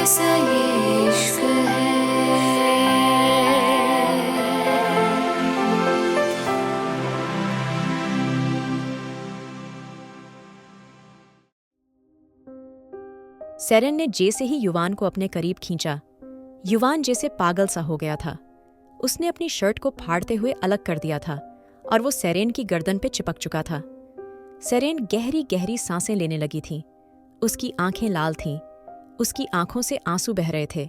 कैसा ये इश्क है। सेरेन ने जैसे ही युवान को अपने करीब खींचा, युवान जैसे पागल सा हो गया था। उसने अपनी शर्ट को फाड़ते हुए अलग कर दिया था और वो सेरेन की गर्दन पे चिपक चुका था। सेरेन गहरी गहरी सांसें लेने लगी थी। उसकी आंखें लाल थीं। उसकी आंखों से आंसू बह रहे थे।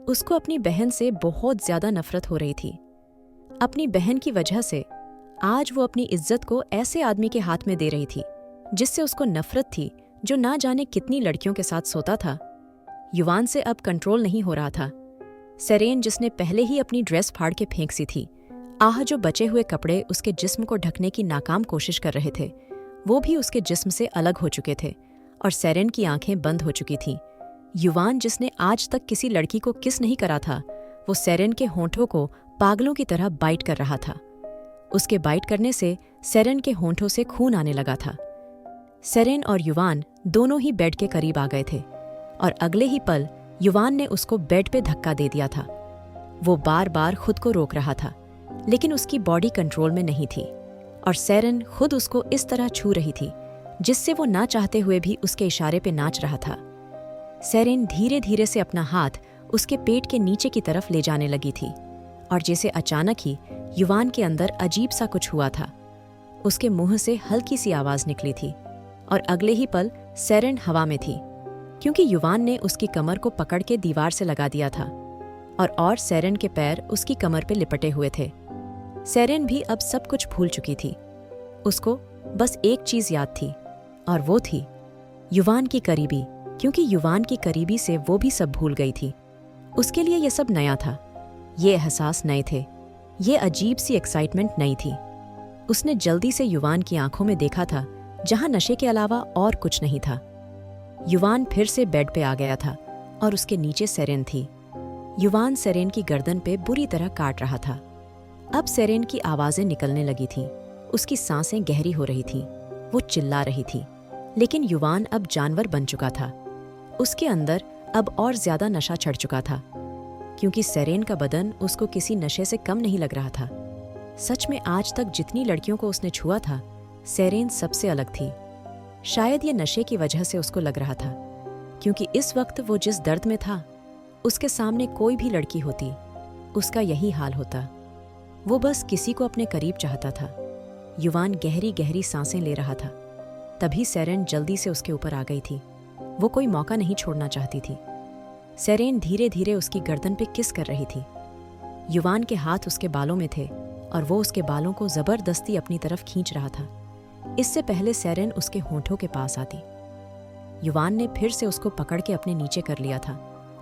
उसको अपनी बहन से बहुत ज्यादा नफरत हो रही थी। अपनी बहन की वजह से आज वो अपनी इज्जत को ऐसे आदमी के हाथ में दे रही थी जिससे उसको नफरत थी, जो ना जाने कितनी लड़कियों के साथ सोता था। युवान से अब कंट्रोल नहीं हो रहा था। सेरेन, जिसने पहले ही अपनी ड्रेस फाड़ के फेंक सी थी, आह जो बचे हुए कपड़े उसके जिस्म को ढकने की नाकाम कोशिश कर रहे थे, वो भी उसके जिस्म से अलग हो चुके थे और सेरेन की आंखें बंद हो चुकी थीं। युवान, जिसने आज तक किसी लड़की को किस नहीं करा था, वो सेरेन के होंठों को पागलों की तरह बाइट कर रहा था। उसके बाइट करने से सेरेन के होंठों से खून आने लगा था। सेरेन और युवान दोनों ही बेड के करीब आ गए थे और अगले ही पल युवान ने उसको बेड पे धक्का दे दिया था। वो बार बार खुद को रोक रहा था, लेकिन उसकी बॉडी कंट्रोल में नहीं थी और सेरेन खुद उसको इस तरह छू रही थी जिससे वो ना चाहते हुए भी उसके इशारे पे नाच रहा था। सेरेन धीरे धीरे से अपना हाथ उसके पेट के नीचे की तरफ ले जाने लगी थी और जैसे अचानक ही युवान के अंदर अजीब सा कुछ हुआ था। उसके मुंह से हल्की सी आवाज निकली थी और अगले ही पल सेरेन हवा में थी, क्योंकि युवान ने उसकी कमर को पकड़ के दीवार से लगा दिया था और सेरेन के पैर उसकी कमर पे लिपटे हुए थे। सेरेन भी अब सब कुछ भूल चुकी थी। उसको बस एक चीज याद थी और वो थी युवान की करीबी, क्योंकि युवान की करीबी से वो भी सब भूल गई थी। उसके लिए ये सब नया था। ये एहसास नए थे। ये अजीब सी एक्साइटमेंट नई थी। उसने जल्दी से युवान की आंखों में देखा था, जहां नशे के अलावा और कुछ नहीं था। युवान फिर से बेड पे आ गया था और उसके नीचे सेरेन थी। युवान सेरेन की गर्दन पे बुरी तरह काट रहा था। अब सेरेन की आवाजें निकलने लगी थीं। उसकी सांसें गहरी हो रही थीं। वो चिल्ला रही थी, लेकिन युवान अब जानवर बन चुका था। उसके अंदर अब और ज्यादा नशा चढ़ चुका था, क्योंकि सेरेन का बदन उसको किसी नशे से कम नहीं लग रहा था। सच में आज तक जितनी लड़कियों को उसने छुआ था, सेरेन सबसे अलग थी। शायद ये नशे की वजह से उसको लग रहा था, क्योंकि इस वक्त वो जिस दर्द में था, उसके सामने कोई भी लड़की होती, उसका यही हाल होता। वो बस किसी को अपने करीब चाहता था। युवान गहरी गहरी सांसें ले रहा था। तभी सेरेन जल्दी से उसके ऊपर आ गई थी। वो कोई मौका नहीं छोड़ना चाहती थी। सेरेन धीरे धीरे उसकी गर्दन पे किस कर रही थी। युवान के हाथ उसके बालों में थे और वो उसके बालों को जबरदस्ती अपनी तरफ खींच रहा था, इससे पहले सेरेन उसके होंठों के पास आती। युवान ने फिर से उसको पकड़ के अपने नीचे कर लिया था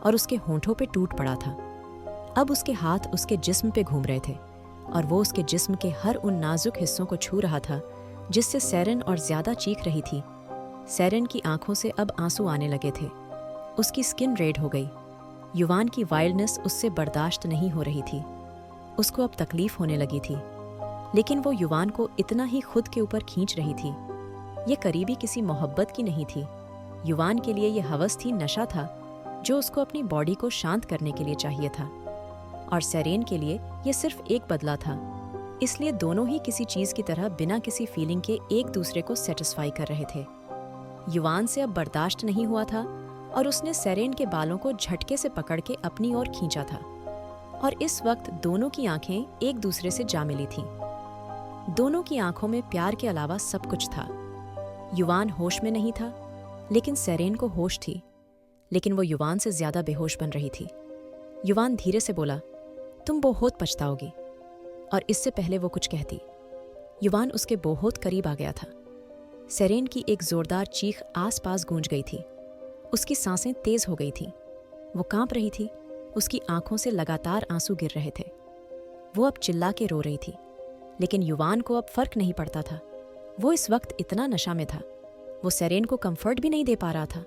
और उसके होंठों पे टूट पड़ा था। अब उसके हाथ उसके जिस्म पे घूम रहे थे और वो उसके जिस्म के हर उन नाजुक हिस्सों को छू रहा था जिससे सेरेन और ज्यादा चीख रही थी। सेरेन की आंखों से अब आंसू आने लगे थे। उसकी स्किन रेड हो गई। युवान की वाइल्डनेस उससे बर्दाश्त नहीं हो रही थी। उसको अब तकलीफ होने लगी थी, लेकिन वो युवान को इतना ही खुद के ऊपर खींच रही थी। ये करीबी किसी मोहब्बत की नहीं थी। युवान के लिए ये हवस थी, नशा था जो उसको अपनी बॉडी को शांत करने के लिए चाहिए था। और सेरेन के लिए ये सिर्फ एक बदला था। इसलिए दोनों ही किसी चीज की तरह बिना किसी फीलिंग के एक दूसरे को सेटिस्फाई कर रहे थे। युवान से अब बर्दाश्त नहीं हुआ था और उसने सेरेन के बालों को झटके से पकड़ के अपनी ओर खींचा था। और इस वक्त दोनों की आंखें एक दूसरे से जा मिली थीं। दोनों की आंखों में प्यार के अलावा सब कुछ था। युवान होश में नहीं था, लेकिन सेरेन को होश थी। लेकिन वो युवान से ज्यादा बेहोश बन रही थी। युवान धीरे से बोला, तुम बहुत पछताओगी। और इससे पहले वो कुछ कहती, युवान उसके बहुत करीब आ गया था। सेरेन की एक जोरदार चीख आसपास गूंज गई थी। उसकी सांसें तेज हो गई थीं। वो कांप रही थी। उसकी आंखों से लगातार आंसू गिर रहे थे। वो अब चिल्ला के रो रही थी, लेकिन युवान को अब फर्क नहीं पड़ता था। वो इस वक्त इतना नशा में था। वो सेरेन को कंफर्ट भी नहीं दे पा रहा था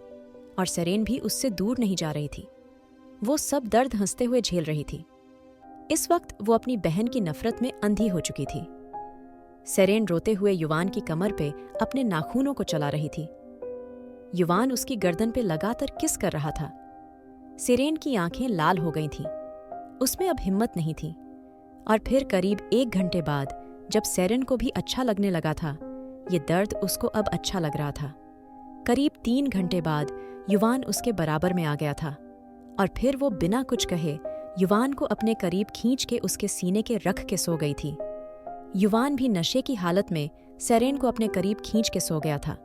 और सेरेन भी उससे दूर नहीं जा रही थी। वो सब दर्द हंसते हुए झेल रही थी। इस वक्त वो अपनी बहन की नफरत में अंधी हो चुकी थी। सेरेन रोते हुए युवान की कमर पे अपने नाखूनों को चला रही थी। युवान उसकी गर्दन पे लगातार किस कर रहा था। सेरेन की आंखें लाल हो गई थीं। उसमें अब हिम्मत नहीं थी। और फिर करीब 1 घंटे बाद जब सेरेन को भी अच्छा लगने लगा था, ये दर्द उसको अब अच्छा लग रहा था। करीब 3 घंटे बाद युवान उसके बराबर में आ गया था और फिर वो बिना कुछ कहे युवान को अपने करीब खींच के उसके सीने के रख के सो गई थी। युवान भी नशे की हालत में सेरेन को अपने करीब खींच के सो गया था।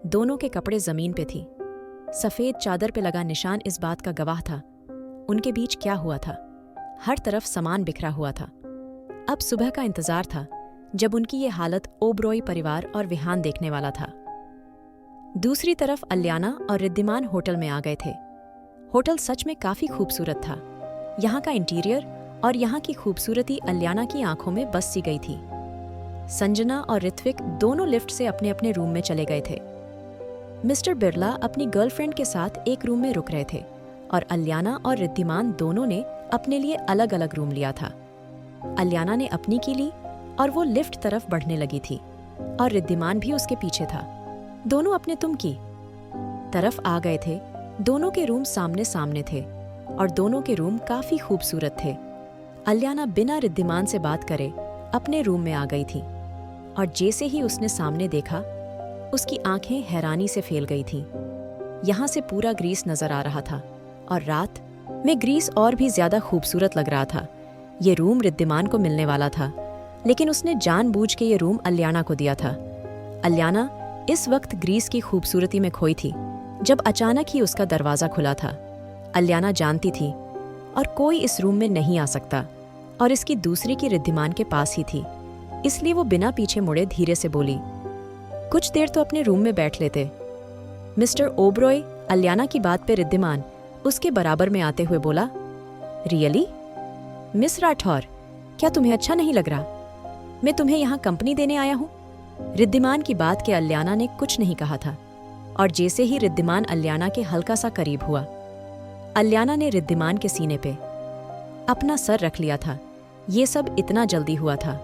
दोनों के कपड़े जमीन पे थी। सफेद चादर पे लगा निशान इस बात का गवाह था। उनके बीच क्या हुआ था? हर तरफ सामान बिखरा हुआ था। अब सुबह का इंतजार था जब उनकी ये हालत ओबरॉय परिवार और विहान देखने वाला था। दूसरी तरफ अल्याना और रिद्धिमान होटल में आ गए थे। होटल सच में काफी खूबसूरत था। यहाँ का इंटीरियर और यहाँ की खूबसूरती अल्याना की आंखों में बस सी गई थी। संजना और ऋत्विक दोनों लिफ्ट से अपने अपने रूम में चले गए थे। मिस्टर बिरला अपनी गर्लफ्रेंड के साथ एक रूम में रुक रहे थे और अल्याना और रिद्धिमान दोनों ने अपने लिए अलग अलग रूम लिया था। अल्याना ने अपनी की ली और वो लिफ्ट तरफ बढ़ने लगी थी और रिद्धिमान भी उसके पीछे था। दोनों अपने तुम की तरफ आ गए थे। दोनों के रूम सामने सामने थे और दोनों के रूम काफी खूबसूरत थे। अल्याना बिना रिद्धिमान से बात करे अपने रूम में आ गई थी और जैसे ही उसने सामने देखा, उसकी आंखें हैरानी से फैल गई थीं। यहाँ से पूरा ग्रीस नजर आ रहा था और रात में ग्रीस और भी ज्यादा खूबसूरत लग रहा था। ये रूम रिद्धिमान को मिलने वाला था, लेकिन उसने जानबूझ के ये रूम अल्याना को दिया था। अल्याना इस वक्त ग्रीस की खूबसूरती में खोई थी जब अचानक ही उसका दरवाजा खुला था। अल्याना जानती थी और कोई इस रूम में नहीं आ सकता और इसकी दूसरी की रिद्धिमान के पास ही थी, इसलिए वो बिना पीछे मुड़े धीरे से बोली, कुछ देर तो अपने रूम में बैठ लेते। मिस्टर ओबरॉय, अल्याना की बात पे रिद्धिमान उसके बराबर में आते हुए बोला, रियली? मिस राठौर, क्या तुम्हें अच्छा नहीं लग रहा? मैं तुम्हें यहाँ कंपनी देने आया हूँ। रिद्धिमान की बात के अल्याना ने कुछ नहीं कहा था और जैसे ही रिद्धिमान अल्याना के हल्का सा करीब हुआ, अल्याना ने रिद्धिमान के सीने पे अपना सर रख लिया था। ये सब इतना जल्दी हुआ था।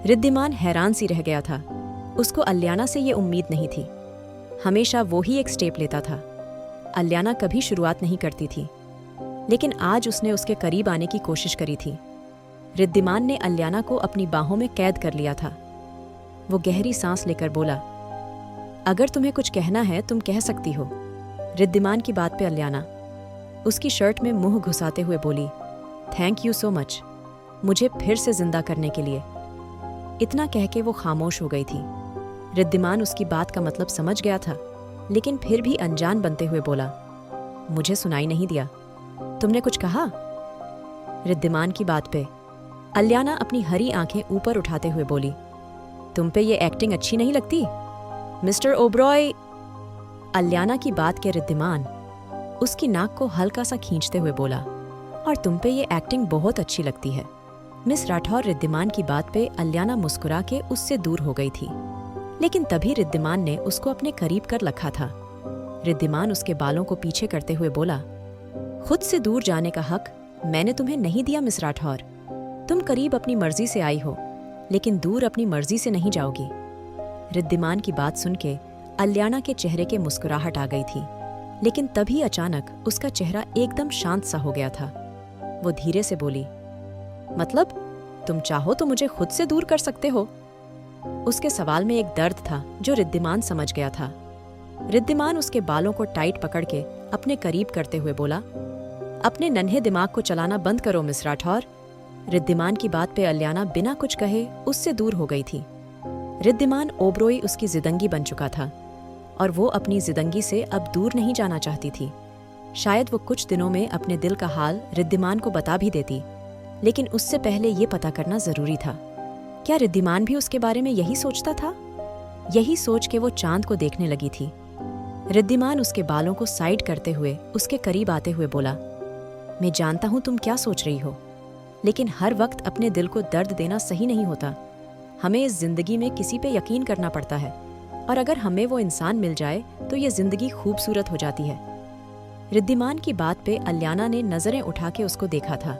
रिद्धिमान हैरान सी रह गया था। उसको अल्याना से ये उम्मीद नहीं थी। हमेशा वो ही एक स्टेप लेता था। अल्याना कभी शुरुआत नहीं करती थी, लेकिन आज उसने उसके करीब आने की कोशिश करी थी। रिद्धिमान ने अल्याना को अपनी बाहों में कैद कर लिया था। वो गहरी सांस लेकर बोला, अगर तुम्हें कुछ कहना है तुम कह सकती हो। रिद्धिमान की बात पे अल्याना उसकी शर्ट में मुंह घुसाते हुए बोली, थैंक यू सो मच, मुझे फिर से जिंदा करने के लिए। इतना कह के वो खामोश हो गई थी। रिद्धिमान उसकी बात का मतलब समझ गया था, लेकिन फिर भी अनजान बनते हुए बोला, मुझे सुनाई नहीं दिया, तुमने कुछ कहा? रिद्धिमान की बात पे अल्याना अपनी हरी आंखें ऊपर उठाते हुए बोली, तुम पे ये एक्टिंग अच्छी नहीं लगती? मिस्टर ओबरॉय। अल्याना की बात के रिद्धिमान उसकी नाक को हल्का सा खींचते हुए बोला, और तुम पे ये एक्टिंग बहुत अच्छी लगती है। मिस राठौर रिद्धिमान की बात पे अल्याना मुस्कुरा के उससे दूर हो गई थी, लेकिन तभी रिद्धिमान ने उसको अपने करीब कर रखा था। रिद्धिमान उसके बालों को पीछे करते हुए बोला, खुद से दूर जाने का हक मैंने तुम्हें नहीं दिया मिस राठौर। तुम करीब अपनी मर्जी से आई हो, लेकिन दूर अपनी मर्जी से नहीं जाओगी। रिद्धिमान की बात सुन के अल्याना के चेहरे के मुस्कुराहट आ गई थी, लेकिन तभी अचानक उसका चेहरा एकदम शांत सा हो गया था। वो धीरे से बोली, मतलब तुम चाहो तो मुझे खुद से दूर कर सकते हो? उसके सवाल में एक दर्द था जो रिद्धिमान समझ गया था। रिद्धिमान उसके बालों को टाइट पकड़ के अपने करीब करते हुए बोला, अपने नन्हे दिमाग को चलाना बंद करो मिस राठौर। रिद्धिमान की बात पे अल्याना बिना कुछ कहे उससे दूर हो गई थी। रिद्धिमान ओबरॉय उसकी जिदंगी बन चुका था और वो अपनी जिदंगी से अब दूर नहीं जाना चाहती थी। शायद वो कुछ दिनों में अपने दिल का हाल रिद्धिमान को बता भी देती, लेकिन उससे पहले ये पता करना जरूरी था, क्या रिद्धिमान भी उसके बारे में यही सोचता था? यही सोच के वो चांद को देखने लगी थी। रिद्धिमान उसके बालों को साइड करते हुए उसके करीब आते हुए बोला, मैं जानता हूं तुम क्या सोच रही हो, लेकिन हर वक्त अपने दिल को दर्द देना सही नहीं होता। हमें इस जिंदगी में किसी पे यकीन करना पड़ता है, और अगर हमें वो इंसान मिल जाए तो ये जिंदगी खूबसूरत हो जाती है। रिद्धिमान की बात पे अल्याना ने नजरें उठा के उसको देखा था।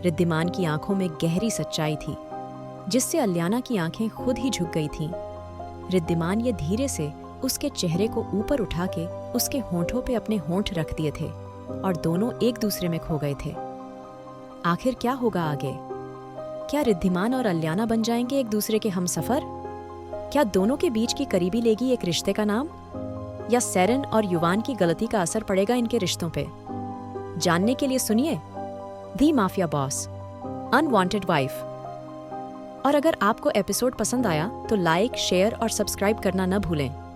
रिद्धिमान की आंखों में गहरी सच्चाई थी, जिससे अल्याना की आंखें खुद ही झुक गई थीं। रिद्धिमान ये धीरे से उसके चेहरे को ऊपर उठा के उसके होंठों पे अपने होंठ रख दिए थे और दोनों एक दूसरे में खो गए थे। आखिर क्या होगा आगे? क्या रिद्धिमान और अलियाना बन जाएंगे एक दूसरे के हमसफर? क्या दोनों के बीच की करीबी लेगी एक रिश्ते का नाम? या सेरेन और युवान की गलती का असर पड़ेगा इनके रिश्तों पे? जानने के लिए सुनिए दी माफिया बॉस, अनवांटेड वाइफ। और अगर आपको एपिसोड पसंद आया तो लाइक, शेयर और सब्सक्राइब करना न भूलें।